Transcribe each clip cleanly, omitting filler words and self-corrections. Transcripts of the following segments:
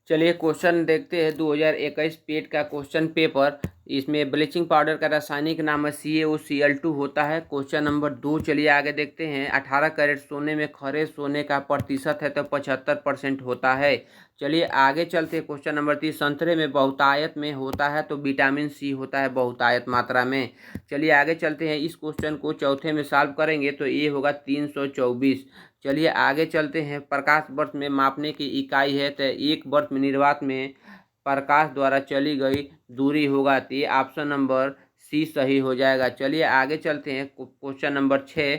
चलिए क्वेश्चन देखते हैं 2021 पेट का क्वेश्चन पेपर। इसमें ब्लीचिंग पाउडर का रासायनिक नाम है CaOCl2 होता है। क्वेश्चन नंबर 2 चलिए आगे देखते हैं। 18 कैरेट सोने में खरे सोने का प्रतिशत है तो 75% होता है। चलिए आगे चलते हैं। क्वेश्चन नंबर 3 संतरे में बहुतायत में होता है तो विटामिन सी होता है बहुतायत मात्रा में। चलिए आगे चलते हैं। इस क्वेश्चन को चौथे में सॉल्व करेंगे तो ये होगा 324। चलिए आगे चलते हैं। प्रकाश वर्ष में मापने की इकाई है तो एक वर्ष में निर्वात में प्रकाश द्वारा चली गई दूरी होगा। तो ये ऑप्शन नंबर सी सही हो जाएगा। चलिए आगे चलते हैं। क्वेश्चन नंबर 6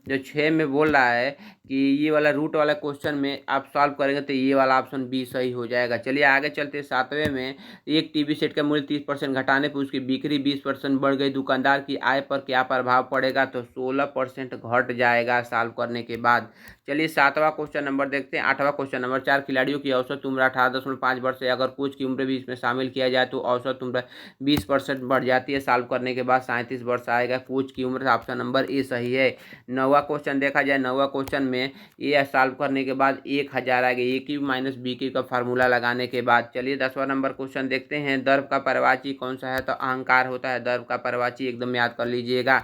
जो 6 में बोल रहा है कि ये वाला रूट वाला क्वेश्चन में आप सॉल्व करेंगे तो ये वाला ऑप्शन बी सही हो जाएगा। चलिए आगे चलते हैं। 7वें में एक टीवी सेट का मूल्य 30% घटाने पर उसकी बिक्री 20% बढ़ गई, दुकानदार की आय पर क्या प्रभाव पड़ेगा? तो 16% घट जाएगा सॉल्व करने के बाद। चलिए 7वां क्वेश्चन नंबर देखते हैं। 8वां क्वेश्चन नंबर 4 खिलाड़ियों की औसत उम्र 18.5 वर्ष है। अगर कोच की उम्र भी इसमें शामिल किया जाए तो औसत उम्र 20% बढ़ जाती है। सॉल्व करने के बाद 37 वर्ष आएगा कोच की उम्र। ऑप्शन नंबर ए सही है। 9वां क्वेश्चन देखा जाए। 9वां क्वेश्चन में ये सॉल्व करने के बाद 1000 आएगा ए क्यू माइनस बी क्यू का फार्मूला लगाने के बाद। चलिए 10वां नंबर क्वेश्चन देखते हैं। दर्भ का पर्यायवाची कौन सा है? तो अहंकार होता है दर्भ का पर्यायवाची, एकदम याद कर लीजिएगा।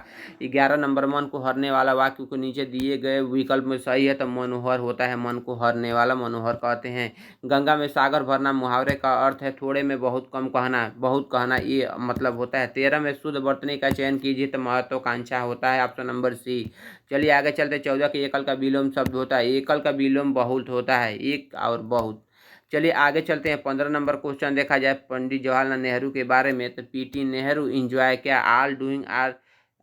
11 नंबर मन को हरने वाला वाक्य को नीचे दिए गए विकल्प में सही है तो मनोहर होता है, मन को हरने वाला मनोहर कहते हैं। गंगा में सागर भरना मुहावरे का अर्थ है थोड़े में बहुत कम कहना, बहुत कहना ये मतलब होता है। 13 में शुद्ध वर्तनी का चयन कीजिए तो महत्वाकांक्षा होता है। Option number C. चलिए आगे चलते। 14 के एकल का विलोम शब्द होता है। एकल का विलोम बहुत होता है, एक और बहुत। चलिए आगे चलते हैं। 15 नंबर क्वेश्चन देखा जाए पंडित जवाहरलाल नेहरू के बारे में तो पीटी नेहरू इंजॉय क्या all doing are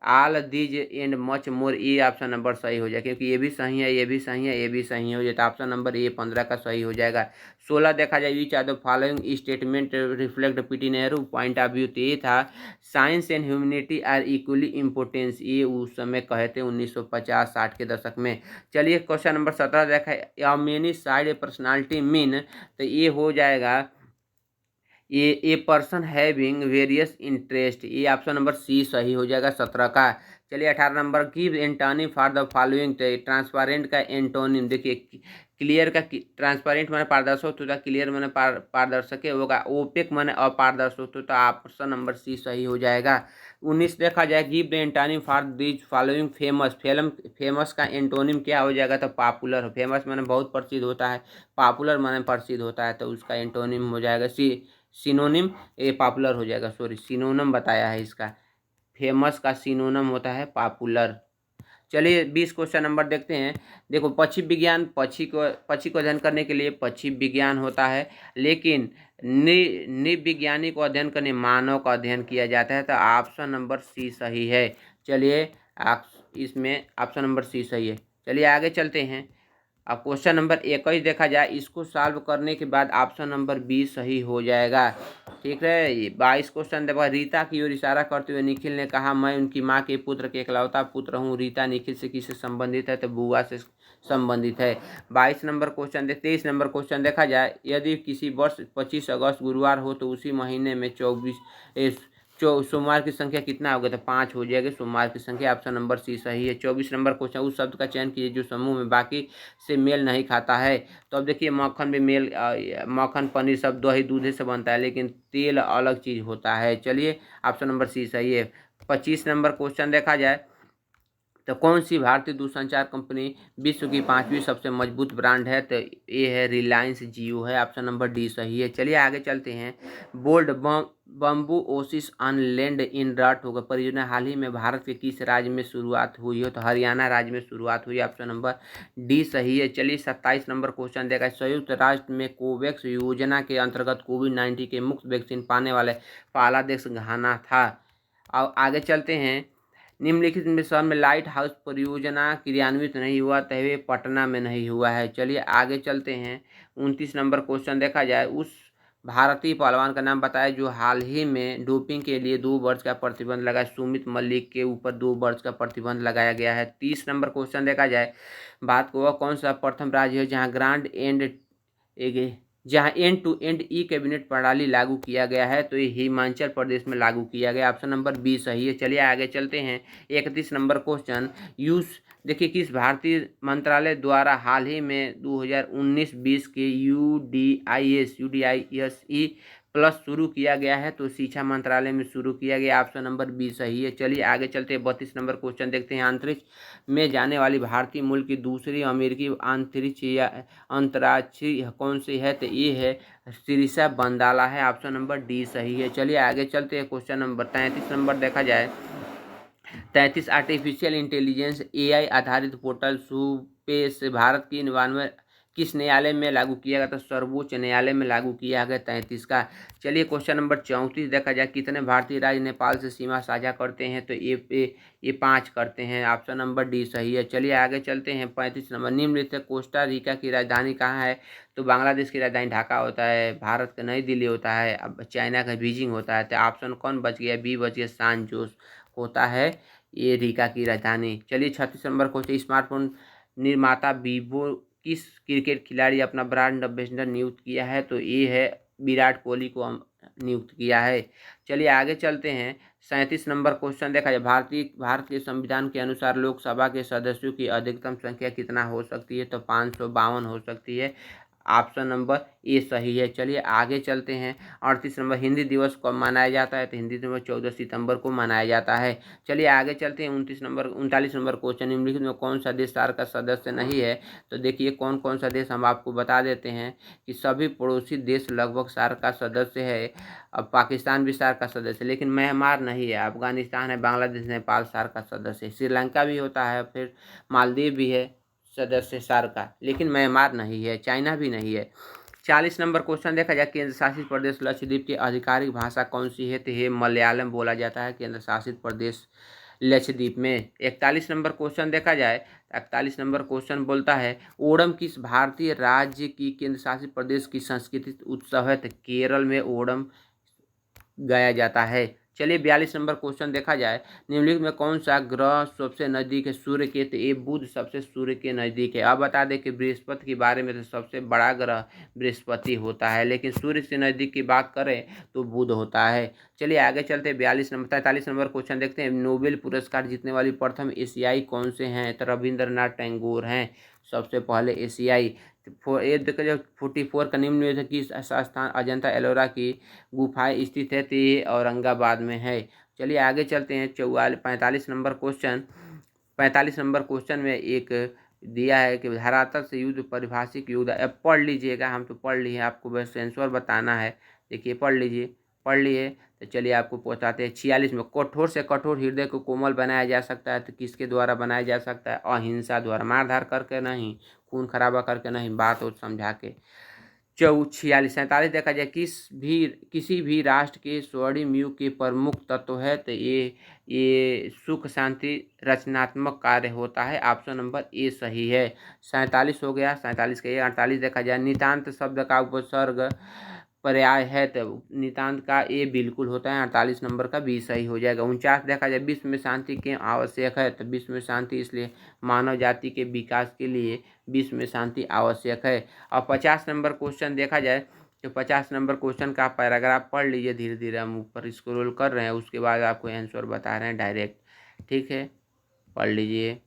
all these and much more. ये ऑप्शन नंबर सही हो जाएगा क्योंकि ये भी सही है, ये भी सही है, ये भी सही हो जाए तो ऑप्शन नंबर ए 15 का सही हो जाएगा। 16 देखा जाए which are the following statement reflect PT Nehru point of view. तो ये था science and humanity are equally importance. ये उस समय कहे थे 1950-60 के दशक में। चलिए क्वेश्चन नंबर 17 देखा है मेनी साइड पर्सनालिटी मीन। तो ये हो जाएगा a person having various interest. ये ऑप्शन नंबर सी सही हो जाएगा 17 का। चलिए 18 number give antonym for the following. Transparent का एंटोनिम देखिए क्लियर का ट्रांसपेरेंट माने पारदर्शक होता है, क्लियर माने पारदर्शक होगा, ओपेक माने अपारदर्शक होता है। ऑप्शन नंबर सी सही हो जाएगा। 19 देखा जाए give the antonym for this following famous. Famous का एंटोनिम क्या हो जाएगा? तो पॉपुलर। फेमस माने बहुत प्रसिद्ध होता है, पॉपुलर माने प्रसिद्ध होता है, तो उसका एंटोनिम हो जाएगा सिनोनिम। ये पॉपुलर हो जाएगा, सॉरी सिनोनिम बताया है इसका। फेमस का सिनोनिम होता है पॉपुलर। चलिए 20 क्वेश्चन नंबर देखते हैं। देखो पक्षी विज्ञान, पक्षी को अध्ययन करने के लिए पक्षी विज्ञान होता है, लेकिन निविज्ञानी को अध्ययन करने मानव का अध्ययन किया जाता है। तो ऑप्शन नंबर सी सही है। चलिए इसमें ऑप्शन नंबर सी सही है। चलिए आगे चलते हैं। अब क्वेश्चन नंबर 21 देखा जाए, इसको सॉल्व करने के बाद ऑप्शन नंबर बी सही हो जाएगा। ठीक है। 22 क्वेश्चन देखा, रीता की ओर इशारा करते हुए निखिल ने कहा मैं उनकी माँ के पुत्र के इकलौता पुत्र हूँ। रीता निखिल से किससे संबंधित है? तो बुआ से संबंधित है। 22 नंबर क्वेश्चन 23 नंबर क्वेश्चन देखा जाए, यदि किसी वर्ष 25 अगस्त गुरुवार हो तो उसी महीने में 24 सोमवार की संख्या कितना होगा? तो 5 हो जाएगा सोमवार की संख्या। ऑप्शन नंबर सी सही है। 24 नंबर क्वेश्चन उस शब्द का चयन कीजिए जो समूह में बाकी से मेल नहीं खाता है। तो अब देखिए मक्खन भी मेल मक्खन पनीर सब दही दूध से बनता है, लेकिन तेल अलग चीज़ होता है। चलिए ऑप्शन नंबर सी सही है। 25 नंबर क्वेश्चन देखा जाए तो कौन सी भारतीय दूरसंचार कंपनी विश्व की 5वीं सबसे मजबूत ब्रांड है? तो ये है रिलायंस जियो है। ऑप्शन नंबर डी सही है। चलिए आगे चलते हैं। Bold bamboo oasis on land in drought होगा परियोजना हाल ही में भारत के किस राज्य में शुरुआत हुई हो? तो हरियाणा राज्य में शुरुआत हुई। ऑप्शन नंबर डी सही है। चलिए 27 नंबर क्वेश्चन देखा, संयुक्त राष्ट्र में कोवैक्स योजना के अंतर्गत कोविड-19 के मुफ्त वैक्सीन पाने वाले पहला देश घाना था। अब आगे चलते हैं। निम्नलिखित में शहर में लाइट हाउस परियोजना क्रियान्वित नहीं हुआ तो वे पटना में नहीं हुआ है। चलिए आगे चलते हैं। 29 नंबर क्वेश्चन देखा जाए, उस भारतीय पहलवान का नाम बताया जो हाल ही में डोपिंग के लिए 2 वर्ष का प्रतिबंध लगा। सुमित मलिक के ऊपर 2 वर्ष का प्रतिबंध लगाया गया है। 30 नंबर क्वेश्चन देखा जाए, बात को वह कौन सा प्रथम राज्य है जहां end to end e cabinet प्रणाली लागू किया गया है? तो ये हिमाचल प्रदेश में लागू किया गया। ऑप्शन नंबर बी सही है। चलिए आगे चलते हैं। 31 नंबर क्वेश्चन, यूज देखिए किस भारतीय मंत्रालय द्वारा हाल ही में 2019-20 के UDISE प्लस शुरू किया गया है? तो शिक्षा मंत्रालय में शुरू किया गया। ऑप्शन नंबर बी सही है। चलिए आगे चलते हैं, 32 नंबर क्वेश्चन देखते हैं। अंतरिक्ष में जाने वाली भारतीय मूल की दूसरी अमेरिकी अंतरिक्षी कौन सी है? तो ये है सिरिसा बंदाला है। ऑप्शन नंबर डी सही है। चलिए आगे चलते हैं, क्वेश्चन नंबर 33 नंबर देखा जाए। 33 आर्टिफिशियल इंटेलिजेंस AI आधारित पोर्टल सुपेश भारत की 99 किस न्यायालय में लागू किया गया? तो सर्वोच्च न्यायालय में लागू किया गया 33 का। चलिए क्वेश्चन नंबर 34 देखा जाए। कितने भारतीय राज्य नेपाल से सीमा साझा करते हैं? तो ये 5 करते हैं। ऑप्शन नंबर डी सही है। चलिए आगे चलते हैं, 35 नंबर। निम्नलिखित कोस्टा रिका की राजधानी कहाँ है? तो बांग्लादेश की राजधानी ढाका होता है, भारत का नई दिल्ली होता है, अब चाइना का बीजिंग होता है। तो ऑप्शन कौन बच गया? बी बच गया, सान जोस होता है ये रिका की राजधानी। चलिए 36 नंबर क्वेश्चन। स्मार्टफोन निर्माता वीवो किस क्रिकेट खिलाड़ी अपना ब्रांड एम्बेसडर नियुक्त किया है? तो ये है विराट कोहली को नियुक्त किया है। चलिए आगे चलते हैं, 37 नंबर क्वेश्चन देखा जाए। भारत के संविधान के अनुसार लोकसभा के सदस्यों की अधिकतम संख्या कितना हो सकती है? तो 552 हो सकती है। ऑप्शन नंबर ए सही है। चलिए आगे चलते हैं, 38 नंबर। हिंदी दिवस कब मनाया जाता है? तो हिंदी दिवस 14 सितंबर को मनाया जाता है। चलिए आगे चलते हैं, 39 नंबर क्वेश्चन। निम्नलिखित में कौन सा देश सार्क का सदस्य नहीं है? तो देखिए कौन कौन सा देश हम आपको बता देते हैं कि सभी पड़ोसी देश लगभग सार्क का सदस्य है। अब पाकिस्तान भी सार्क का सदस्य है, लेकिन म्यांमार नहीं है। अफगानिस्तान है, बांग्लादेश, नेपाल सार्क का सदस्य है। श्रीलंका भी होता है, फिर मालदीव भी है सदस्य सार्क का, लेकिन म्यांमार नहीं है, चाइना भी नहीं है। 40 नंबर क्वेश्चन देखा जाए। केंद्र शासित प्रदेश लक्षद्वीप की आधिकारिक भाषा कौन सी है? तो ये मलयालम बोला जाता है केंद्र शासित प्रदेश लक्षद्वीप में। 41 नंबर क्वेश्चन देखा जाए। 41 नंबर क्वेश्चन बोलता है ओणम किस भारतीय राज्य की केंद्र शासित प्रदेश की सांस्कृतिक उत्सव है? तो केरल में ओणम गाया जाता है। चलिए 42 नंबर क्वेश्चन देखा जाए। निम्नलिखित में कौन सा ग्रह सबसे नजदीक है सूर्य के? तो ये बुध सबसे सूर्य के नज़दीक है। अब बता दें कि बृहस्पति के बारे में तो सबसे बड़ा ग्रह बृहस्पति होता है, लेकिन सूर्य से नज़दीक की बात करें तो बुध होता है। चलिए आगे चलते हैं, 43 नंबर क्वेश्चन देखते हैं। नोबेल पुरस्कार जीतने वाली प्रथम एशियाई कौन से हैं? तो रविंद्रनाथ टैगोर हैं सबसे पहले एशियाई। 44 का निम्न में किस स्थान अजंता एलोरा की गुफाएं स्थित है? तो ये औरंगाबाद में है। चलिए आगे चलते हैं, 45 नंबर क्वेश्चन। 45 नंबर क्वेश्चन में एक दिया है कि धरातल से युद्ध परिभाषित युद्ध। अब पढ़ लीजिएगा, हम तो पढ़ लिए, आपको बस आंसर बताना है। देखिए पढ़ लीजिए, पढ़ लिए तो चलिए आपको पहुँचाते हैं। 46 में कठोर से कठोर हृदय को कोमल बनाया जा सकता है? तो किसके द्वारा बनाया जा सकता है? अहिंसा द्वारा, मारधार करके नहीं, खून खराबा करके नहीं, बात और समझा के। 46 देखा जाए। किसी भी राष्ट्र के स्वर्णिम युग के प्रमुख तत्व है? तो ये सुख शांति रचनात्मक कार्य होता है। ऑप्शन नंबर ए सही है। 47 हो गया, 47 का ये। 48 देखा जाए। नितांत शब्द का उपसर्ग पर्याय है? तो नितांत का ए बिल्कुल होता है। 48 नंबर का बी सही हो जाएगा। 49 देखा जाए। विश्व में शांति क्यों आवश्यक है? तो विश्व में शांति इसलिए मानव जाति के विकास के लिए विश्व में शांति आवश्यक है। और 50 नंबर क्वेश्चन देखा जाए तो 50 नंबर क्वेश्चन का पैराग्राफ पढ़ लीजिए। धीरे धीरे हम ऊपर स्क्रॉल कर रहे हैं, उसके बाद आपको आंसर बता रहे हैं डायरेक्ट। ठीक है, पढ़ लीजिए,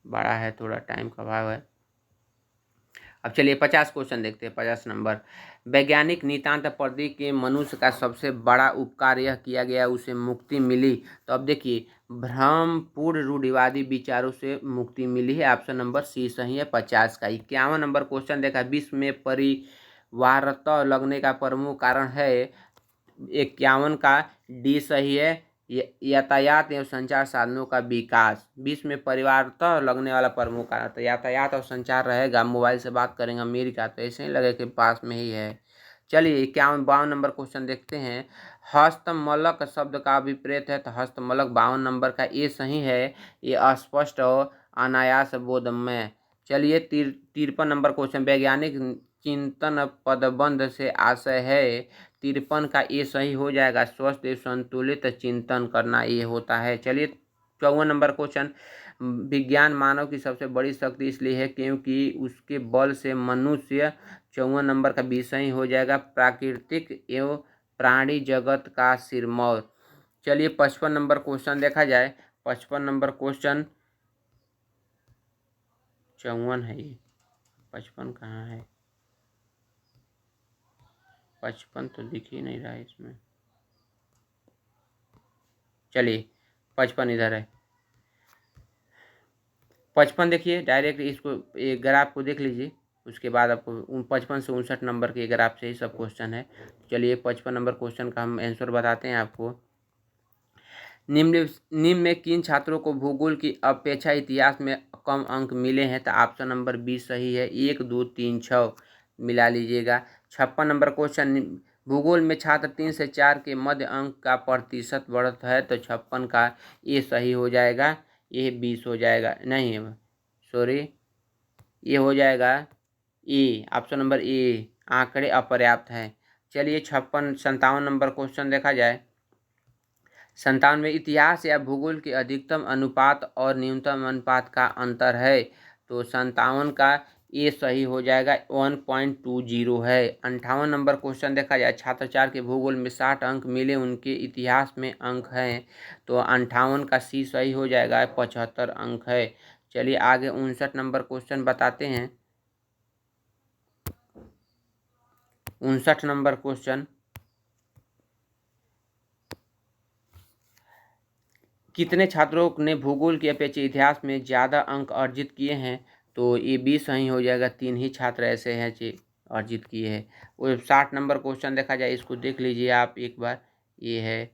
बड़ा है, थोड़ा टाइम का अभाव है। अब चलिए 50 क्वेश्चन देखते हैं। 50 नंबर। वैज्ञानिक नितांत प्रदीप के मनुष्य का सबसे बड़ा उपकार यह किया गया उसे मुक्ति मिली। तो अब देखिए भ्रमपूर्ण रूढ़िवादी विचारों से मुक्ति मिली है। ऑप्शन नंबर सी सही है। 50 का 51 नंबर क्वेश्चन देखा। विश्व में परिवारता लगने का प्रमुख कारण है? 51 का डी सही है। यातायात एवं संचार साधनों का विकास। विश्व में परिवारतः लगने वाला प्रमुख कारण तो यातायात और संचार रहेगा। मोबाइल से बात करेंगे अमेरिका तो ऐसे ही लगे कि पास में ही है। चलिए 52 नंबर क्वेश्चन देखते हैं। हस्तमलक शब्द का विपरीत है? तो हस्तमलक 52 नंबर का ए सही है। ये अस्पष्ट और अनायास बोधमय। चलिए 53 नंबर क्वेश्चन। वैज्ञानिक चिंतन पदबंध से आशय है? 53 का ये सही हो जाएगा। स्वस्थ एवं संतुलित चिंतन करना ये होता है। चलिए 54 नंबर क्वेश्चन। विज्ञान मानव की सबसे बड़ी शक्ति इसलिए है क्योंकि उसके बल से मनुष्य। 54 नंबर का बी सही हो जाएगा। प्राकृतिक एवं प्राणी जगत का सिरमौर। चलिए 55 नंबर क्वेश्चन देखा जाए। 55 नंबर क्वेश्चन 54 है ये, 55 कहाँ है? 55 तो दिख ही नहीं रहा है इसमें। चलिए 55 इधर है, 55 देखिए डायरेक्ट इसको एक ग्राफ को देख लीजिए, उसके बाद आपको 55 से 59 नंबर के ग्राफ से ही सब क्वेश्चन है। चलिए 55 नंबर क्वेश्चन का हम आंसर बताते हैं आपको। निम्न में किन छात्रों को भूगोल की अपेक्षा इतिहास में कम अंक मिले हैं? तो ऑप्शन नंबर 20 सही है, 1 2 3 6 मिला लीजिएगा। 56 नंबर क्वेश्चन, भूगोल में छात्र 3 से 4 के मध्य अंक का प्रतिशत बढ़ता है, तो 56 का ये सही हो जाएगा, ये 20 हो जाएगा, नहीं सॉरी ये हो जाएगा ए, ऑप्शन नंबर ए, आंकड़े अपर्याप्त हैं। चलिए 57 नंबर क्वेश्चन देखा जाए। 57 में इतिहास या भूगोल के अधिकतम अनुपात और न्यूनतम अनुपात का अंतर है, तो 57 का ये सही हो जाएगा, 1.20 है। 58 नंबर क्वेश्चन देखा जाए, छात्र 4 के भूगोल में 60 अंक मिले, उनके इतिहास में अंक हैं, तो 58 का सी सही हो जाएगा, 75 अंक है। चलिए आगे 59 नंबर क्वेश्चन बताते हैं। 59 नंबर क्वेश्चन, कितने छात्रों ने भूगोल की अपेक्षा इतिहास में ज़्यादा अंक अर्जित किए हैं? तो ये 20 सही हो जाएगा, 3 ही छात्र ऐसे हैं जो अर्जित किए हैं। वो 60 नंबर क्वेश्चन देखा जाए, इसको देख लीजिए आप एक बार, ये है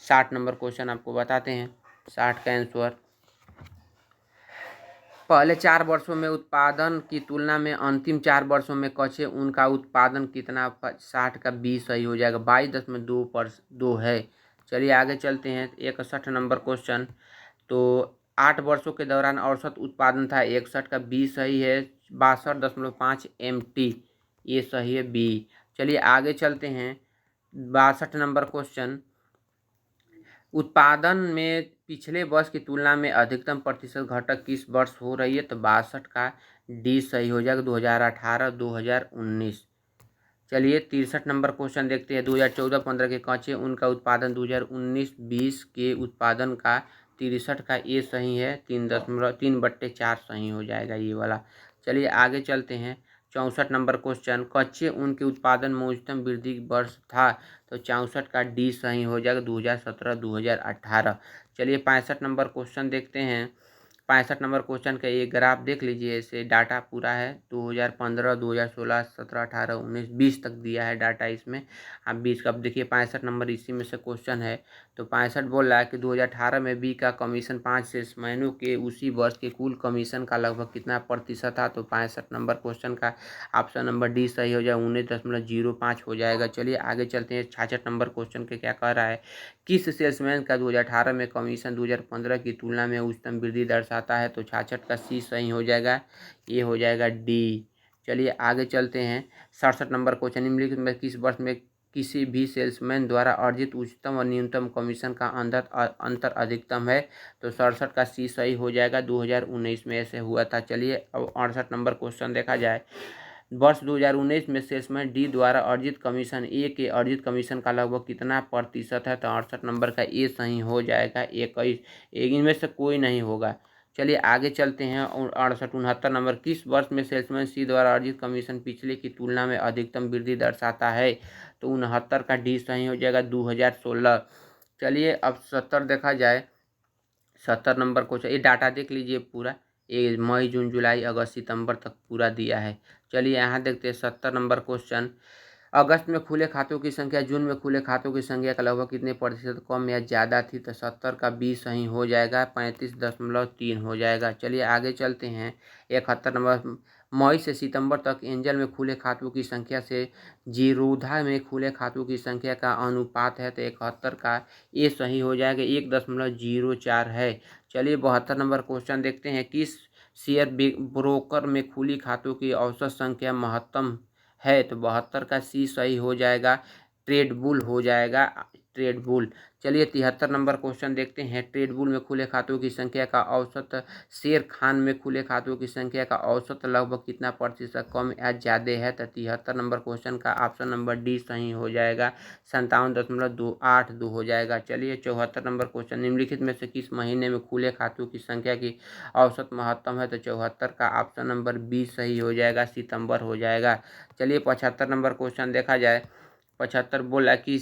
60 नंबर क्वेश्चन, आपको बताते हैं 60 का आंसर। पहले 4 वर्षों में उत्पादन की तुलना में अंतिम 4 वर्षों में कच्चे ऊन का उत्पादन कितना? 60 का 20 सही हो जाएगा, 22.2 है। चलिए आगे चलते हैं। 61 नंबर क्वेश्चन, तो 8 वर्षों के दौरान औसत उत्पादन था 61 का 20 सही है, 62.5 MT, ये सही है बी। चलिए आगे चलते हैं। 62 नंबर क्वेश्चन, उत्पादन में पिछले वर्ष की तुलना में अधिकतम प्रतिशत घटक किस वर्ष हो रही है? तो 62 का डी सही हो जाएगा, 2018-2019। चलिए 63 नंबर क्वेश्चन देखते हैं। 2014-15 के कच्चे ऊन का उत्पादन 2019-20 के उत्पादन का 63 का ये सही है, 3.3/4 सही हो जाएगा ये वाला। चलिए आगे चलते हैं। 64 नंबर क्वेश्चन, कच्चे ऊन के उत्पादन में उच्चतम वृद्धि वर्ष था? तो 64 का डी सही हो जाएगा, 2017-2018। चलिए 65 नंबर क्वेश्चन देखते हैं। 65 नंबर क्वेश्चन का ये ग्राफ देख लीजिए, ऐसे डाटा पूरा है 2015, 2016, 17, 18, 19, 20 तक दिया है डाटा इसमें। आप 20 का देखिए, 65 नंबर इसी में से क्वेश्चन है। तो 65 बोल रहा है कि 2018 में बी का कमीशन 5 सेल्समैनों के उसी वर्ष के कुल कमीशन का लगभग कितना प्रतिशत था? तो 65 नंबर क्वेश्चन का ऑप्शन नंबर डी सही हो जाए, 19.05 हो जाएगा। चलिए आगे चलते हैं। 66 नंबर क्वेश्चन के क्या कह रहा है, किस सेल्समैन का 2018 में कमीशन 2015 की तुलना में उच्चतम वृद्धि दर्शाता है? तो 66 का सी सही हो जाएगा, ये हो जाएगा डी। चलिए आगे चलते हैं। 67 नंबर क्वेश्चन, निम्नलिखित में किस वर्ष में किसी भी सेल्समैन द्वारा अर्जित उच्चतम और न्यूनतम कमीशन का अंतर अधिकतम है? तो 67 का सी सही हो जाएगा, 2019 में ऐसे हुआ था। चलिए अब 68 नंबर क्वेश्चन देखा जाए। वर्ष 2019 में सेल्समैन डी द्वारा अर्जित कमीशन ए के अर्जित कमीशन का लगभग कितना प्रतिशत है? तो 68 नंबर का ए सही हो जाएगा, 21। इनमें से कोई नहीं होगा। चलिए आगे चलते हैं। 69 नंबर, किस वर्ष में सेल्समैन सी द्वारा अर्जित कमीशन पिछले की तुलना में अधिकतम वृद्धि दर्शाता है? तो 69 का डी सही हो जाएगा, 2016। चलिए अब 70 देखा जाए। 70 नंबर क्वेश्चन, ये डाटा देख लीजिए पूरा, ये मई जून जुलाई अगस्त सितंबर तक पूरा दिया है। चलिए यहाँ देखते हैं 70 नंबर क्वेश्चन, अगस्त में खुले खातों की संख्या जून में खुले खातों की संख्या का लगभग कितने प्रतिशत कम या ज़्यादा थी? तो 70 का 20 सही हो जाएगा, 35.3 हो जाएगा। चलिए आगे चलते हैं। 71 नंबर, मई से सितंबर तक एंजल में खुले खातों की संख्या से जीरोधा में खुले खातों की संख्या का अनुपात है? तो 71 का ये सही हो जाएगा, 1.04 है। चलिए 72 नंबर क्वेश्चन देखते हैं। किस शेयर ब्रोकर में खुली खातों की औसत संख्या महत्तम है? तो 72 का सी सही हो जाएगा, ट्रेडबुल हो जाएगा, ट्रेड बुल। चलिए 73 नंबर क्वेश्चन देखते हैं। ट्रेड बुल में खुले खातों की संख्या का औसत, शेर खान में खुले खातों की संख्या का औसत लगभग कितना प्रतिशत कम या ज़्यादा है? तो 73 नंबर क्वेश्चन का ऑप्शन नंबर डी सही हो जाएगा, 57.282 हो जाएगा। चलिए 74 नंबर क्वेश्चन, निम्नलिखित में से किस महीने में खुले खातों की संख्या की औसत महत्तम है? तो 74 का ऑप्शन नंबर बी सही हो जाएगा, सितंबर हो जाएगा। चलिए 75 नंबर क्वेश्चन देखा जाए। 75 बोला कि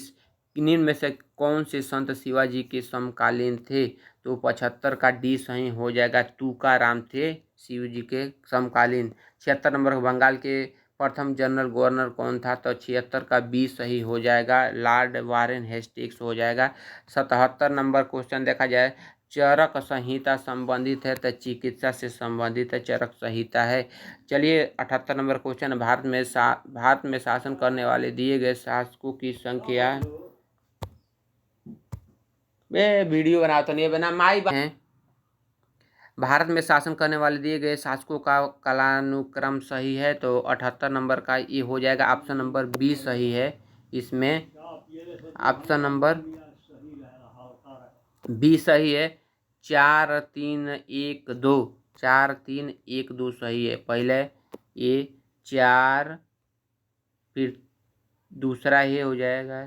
निम्न में से कौन से संत शिवाजी के समकालीन थे? तो 75 का डी सही हो जाएगा, तुकाराम थे शिव जी के समकालीन। 76 नंबर बंगाल के प्रथम जनरल गवर्नर कौन था? तो 76 का बी सही हो जाएगा, लॉर्ड वारेन हेस्टिंग्स हो जाएगा। 77 नंबर क्वेश्चन देखा जाए। चरक संहिता संबंधित है तो चिकित्सा से संबंधित है, चरक संहिता है। चलिए 78 नंबर क्वेश्चन, भारत में शासन करने वाले दिए गए शासकों की संख्या, वे वीडियो बना तो नहीं बना माई हैं। भारत में शासन करने वाले दिए गए शासकों का कालानुक्रम सही है, तो 78 नंबर का ये हो जाएगा, ऑप्शन नंबर बी सही है। इसमें ऑप्शन नंबर बी सही है, 4-3-1-2, 4-3-1-2 सही है। पहले ये 4, फिर दूसरा ये हो जाएगा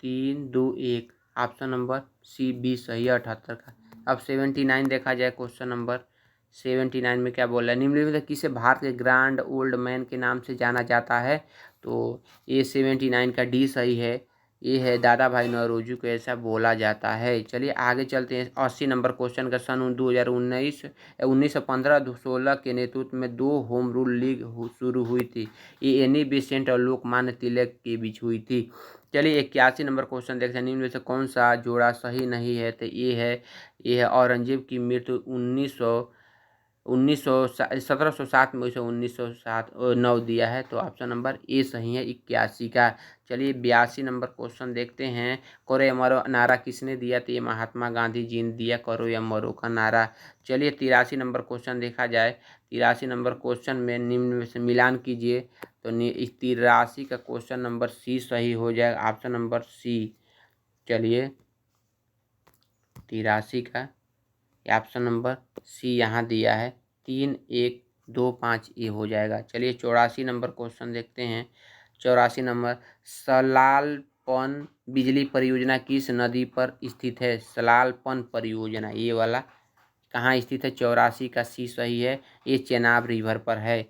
3-2-1, ऑप्शन नंबर सी बी सही है 78 का। अब 79 देखा जाए। क्वेश्चन नंबर 79 में क्या बोला है? निम्नलिखित में किसे भारत के ग्रैंड ओल्ड मैन के नाम से जाना जाता है? तो ये 79 का डी सही है, ये है दादा भाई नौरोजी को ऐसा बोला जाता है। चलिए आगे चलते हैं। 80 नंबर क्वेश्चन का, सन 2019 1915-16 के नेतृत्व में 2 होम रूल लीग शुरू हुई थी। ये एनी बेसेंट और लोकमान्य तिलक के बीच हुई थी। चलिए 81 नंबर क्वेश्चन देखते हैं। निम्न में से कौन सा जोड़ा सही नहीं है? तो ये है औरंगजेब की मृत्यु 1707 में, उसे 1909 दिया है, तो ऑप्शन नंबर ए सही है 81 का। चलिए 82 नंबर क्वेश्चन देखते हैं। करो या मरो नारा किसने दिया? तो ये महात्मा गांधी जी ने दिया, करो या मरो का नारा। चलिए 83 नंबर क्वेश्चन देखा जाए। 83 नंबर क्वेश्चन में निम्न में से मिलान कीजिए, तो 83 का क्वेश्चन नंबर सी सही हो जाएगा, ऑप्शन नंबर सी। चलिए 83 का ऑप्शन नंबर सी यहाँ दिया है, 3-1-2-5 ये हो जाएगा। चलिए 84 नंबर क्वेश्चन देखते हैं। 84 नंबर, सलालपन बिजली परियोजना किस नदी पर स्थित है? सलालपन परियोजना ये वाला कहाँ स्थित है? 84 का सी सही है, ये चेनाब रिवर पर है।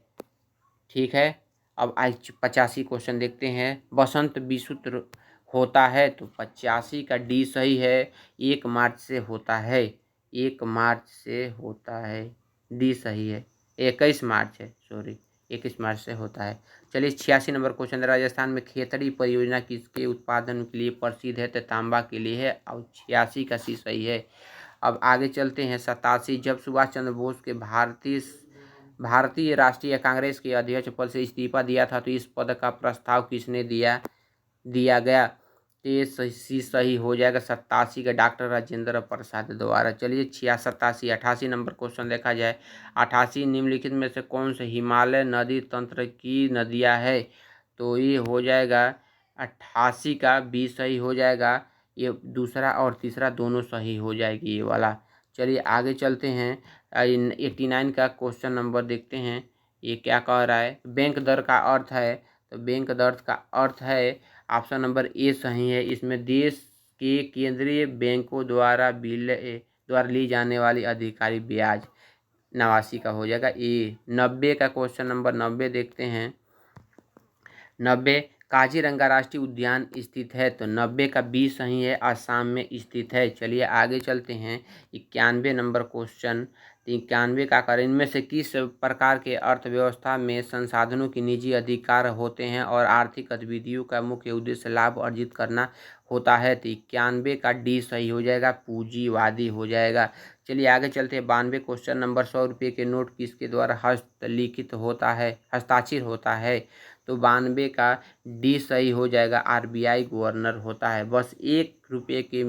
ठीक है, अब आज 85 क्वेश्चन देखते हैं। बसंत विषुवत होता है? तो 85 का डी सही है, 1 मार्च से होता है, 1 मार्च से होता है, डी सही है। 21 मार्च है, सॉरी 21 मार्च से होता है। चलिए 86 नंबर क्वेश्चन, राजस्थान में खेतड़ी परियोजना किसके उत्पादन के लिए प्रसिद्ध है? तो तांबा के लिए है, और 86 का सी सही है। अब आगे चलते हैं। 87, जब सुभाष चंद्र बोस के भारतीय राष्ट्रीय कांग्रेस के अध्यक्ष पद से इस्तीफा दिया था, तो इस पद का प्रस्ताव किसने दिया गया? ये सही हो जाएगा, 87 का डॉक्टर राजेंद्र प्रसाद द्वारा। चलिए 86, 88 नंबर क्वेश्चन देखा जाए। 88, निम्नलिखित में से कौन से हिमालय नदी तंत्र की नदियाँ है? तो ये हो जाएगा 88 का बी सही हो जाएगा, ये दूसरा और तीसरा दोनों सही हो जाएगी ये वाला। चलिए आगे चलते हैं। 89 का क्वेश्चन नंबर देखते हैं, ये क्या कह रहा है? बैंक दर का अर्थ है? तो बैंक दर का अर्थ है, ऑप्शन नंबर ए सही है, इसमें देश के केंद्रीय बैंकों द्वारा ली जाने वाली अधिकारी ब्याज। 89 का हो जाएगा ए। 90 का क्वेश्चन नंबर 90 देखते हैं। 90, काजीरंगा राष्ट्रीय उद्यान स्थित है? तो 90 का बी सही है, असम में स्थित है। चलिए आगे चलते हैं। 91 नंबर क्वेश्चन, 91 का कारण, इनमें से किस प्रकार के अर्थव्यवस्था में संसाधनों की निजी अधिकार होते हैं और आर्थिक गतिविधियों का मुख्य उद्देश्य लाभ अर्जित करना होता है? तो 91 का डी सही हो जाएगा, पूंजीवादी हो जाएगा। चलिए आगे चलते हैं। 92 क्वेश्चन नंबर, 100 रुपये के नोट किसके द्वारा हस्ताक्षर होता है? तो 92 का डी सही हो जाएगा, आरबीआई गवर्नर होता है। बस 1 रुपये के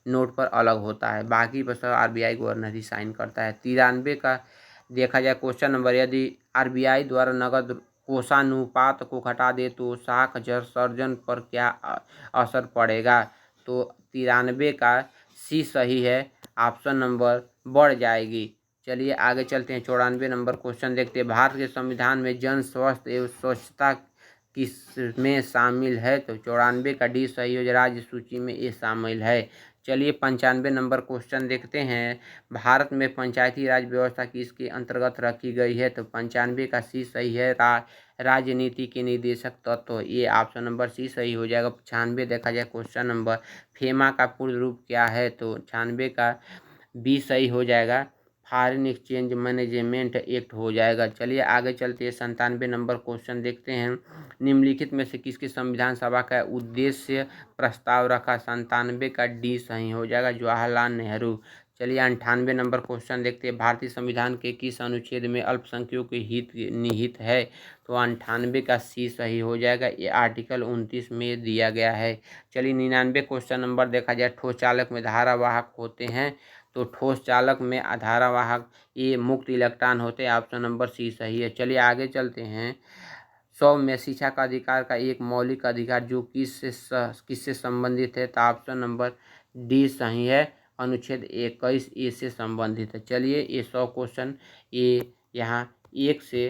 नोट पर अलग होता है, बाकी पर सब आरबीआई गवर्नर ही साइन करता है। 93 का देखा जाए क्वेश्चन नंबर, यदि आरबीआई द्वारा नकद कोषानुपात को घटा दे तो साख सर्जन पर क्या असर पड़ेगा? तो 93 का सी सही है, ऑप्शन नंबर बढ़ जाएगी। चलिए आगे चलते हैं, 94 नंबर क्वेश्चन देखते हैं। भारत के संविधान में जन स्वास्थ्य एवं स्वच्छता किस में शामिल है? तो 94 का डी सही हो, राज्य सूची में ये शामिल है। चलिए 95 नंबर क्वेश्चन देखते हैं। भारत में पंचायती राज व्यवस्था किसके अंतर्गत रखी गई है? तो 95 का सी सही है, राजनीति के निदेशक तत्व, ये ऑप्शन नंबर सी सही हो जाएगा। 96 देखा जाए क्वेश्चन नंबर, फेमा का पूर्ण रूप क्या है? तो 96 का बी सही हो जाएगा, फॉरेन एक्सचेंज मैनेजमेंट एक्ट हो जाएगा। चलिए आगे चलते हैं, 97 नंबर क्वेश्चन देखते हैं। निम्नलिखित में से किसकी संविधान सभा का उद्देश्य प्रस्ताव रखा? 97 का डी सही हो जाएगा, जवाहरलाल नेहरू। चलिए 98 नंबर क्वेश्चन देखते हैं। भारतीय संविधान के किस अनुच्छेद में अल्पसंख्यकों के हित निहित है? तो 98 का सी सही हो जाएगा, ये आर्टिकल 29 में दिया गया है। चलिए 99 क्वेश्चन नंबर देखा जाए, ठोस चालक में धारावाहक होते हैं? तो ठोस चालक में धारावाहक ये मुक्त इलेक्ट्रॉन होते हैं, ऑप्शन नंबर सी सही है। चलिए आगे चलते हैं। 100 में शिक्षा का अधिकार का एक मौलिक अधिकार जो किससे संबंधित है? तो ऑप्शन नंबर डी सही है, अनुच्छेद 21 ए से संबंधित है। चलिए ये 100 क्वेश्चन, ये यहाँ 1 से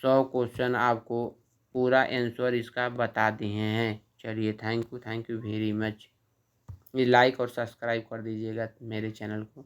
100 क्वेश्चन आपको पूरा आंसर इसका बता दिए हैं। चलिए थैंक यू वेरी मच। ये लाइक और सब्सक्राइब कर दीजिएगा मेरे चैनल को।